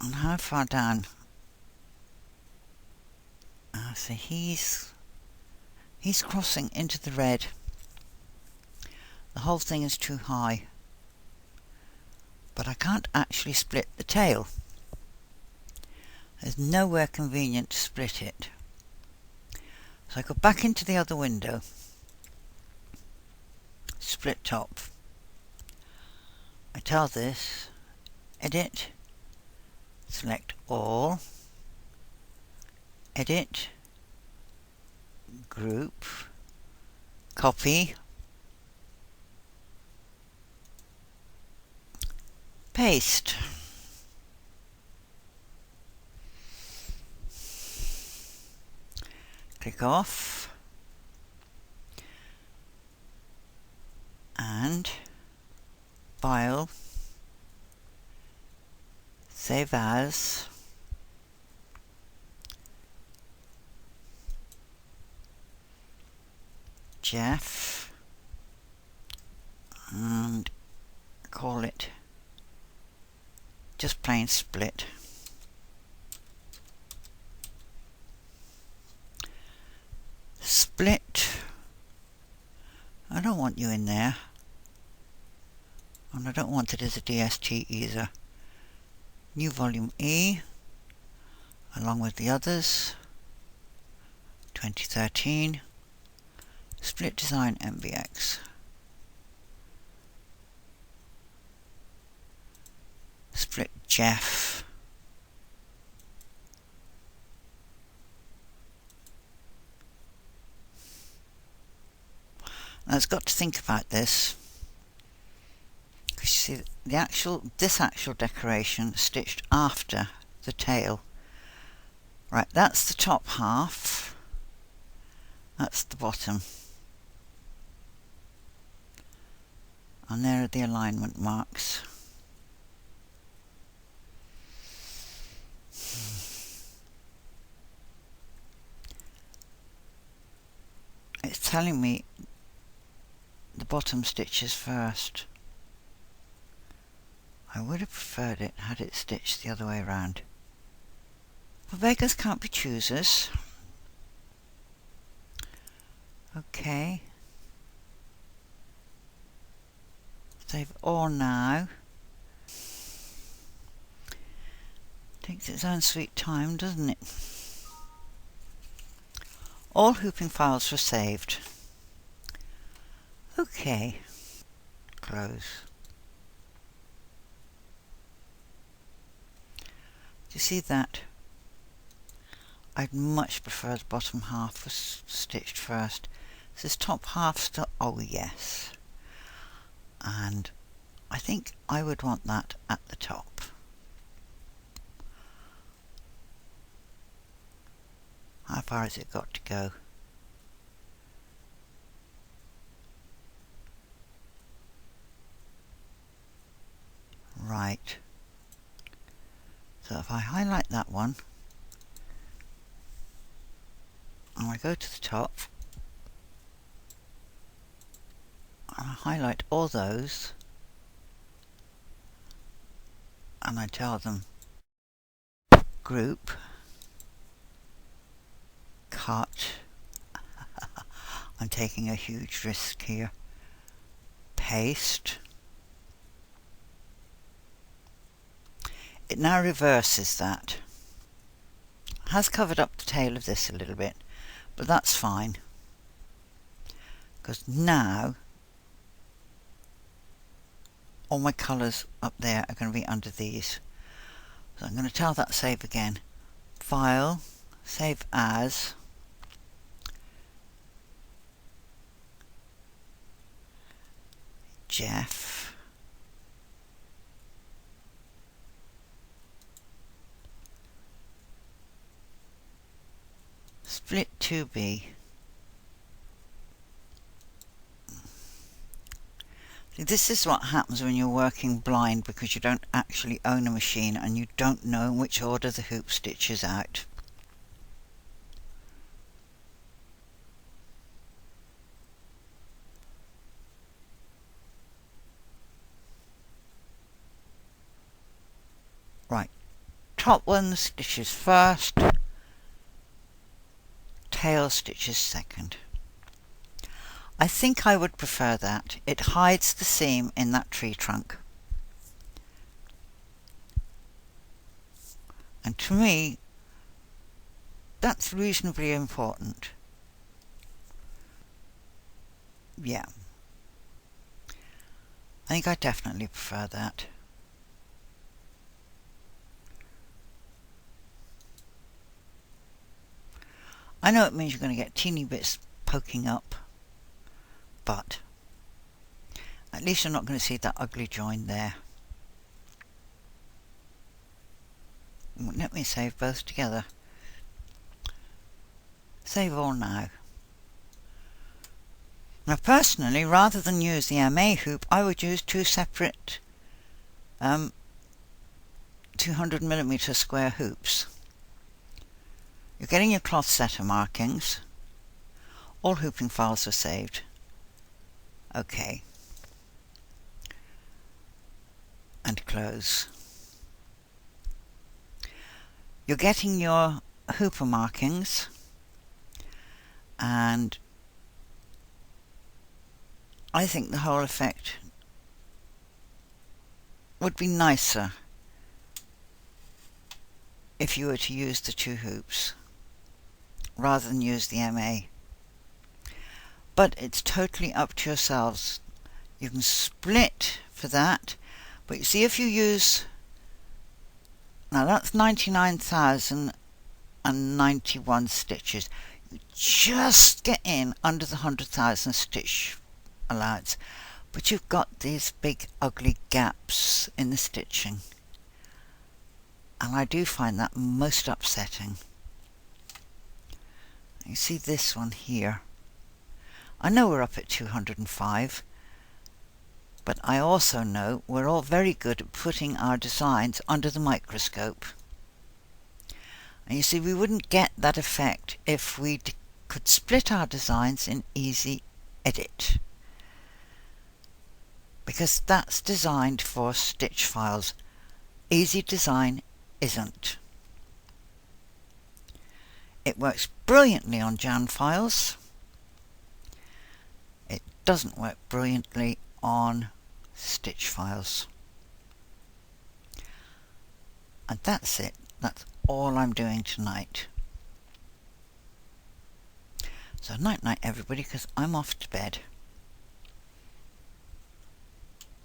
And how far down? So he's crossing into the red. The whole thing is too high. But I can't actually split the tail. There's nowhere convenient to split it. So I go back into the other window. Split top. I tell this, edit, select all, edit, group, copy, paste. Click off and file, save as, Jeff, and call it just plain split. Split. I don't want you in there, and I don't want it as a DST either. New volume E, along with the others, 2013, Split Design MBX. Split Jeff. Now it's got to think about this, because you see this actual decoration stitched after the tail. Right, that's the top half, that's the bottom, and there are the alignment marks. It's telling me the bottom stitches first. I would have preferred it had it stitched the other way around. But beggars can't be choosers. Okay. Save all now. Takes its own sweet time, doesn't it? All hooping files were saved. Okay. Close. Do you see that? I'd much prefer the bottom half was stitched first. Is this top half still? Oh yes. And I think I would want that at the top. How far has it got to go? Right. So if I highlight that one, and I go to the top, and I highlight all those, and I tell them group, cut, I'm taking a huge risk here, paste. It now reverses that. Has covered up the tail of this a little bit, but that's fine, because now all my colours up there are going to be under these. So I'm going to tell that save again. File, save as, Jeff, split 2B. See, this is what happens when you're working blind, because you don't actually own a machine and you don't know in which order the hoop stitches out. Right, top one stitches first, tail stitches second. I think I would prefer that. It hides the seam in that tree trunk. And to me, that's reasonably important. Yeah. I think I definitely prefer that. I know it means you're going to get teeny bits poking up, but at least you're not going to see that ugly join there. Let me save both together. Save all now. Now personally, rather than use the MA hoop, I would use two separate 200mm square hoops. You're getting your cloth setter markings. All hooping files are saved. OK. And close. You're getting your hooper markings, and I think the whole effect would be nicer if you were to use the two hoops rather than use the MA. But it's totally up to yourselves. You can split for that, but you see, if you use, now that's 99,091 stitches. You just get in under the 100,000 stitch allowance, but you've got these big ugly gaps in the stitching, and I do find that most upsetting. You see this one here. I know we're up at 205, but I also know we're all very good at putting our designs under the microscope. And you see, we wouldn't get that effect if we could split our designs in Easy Edit, because that's designed for stitch files. Easy Design isn't. It works brilliantly on Jan files. It doesn't work brilliantly on stitch files. And that's it. That's all I'm doing tonight. So night night everybody, because I'm off to bed.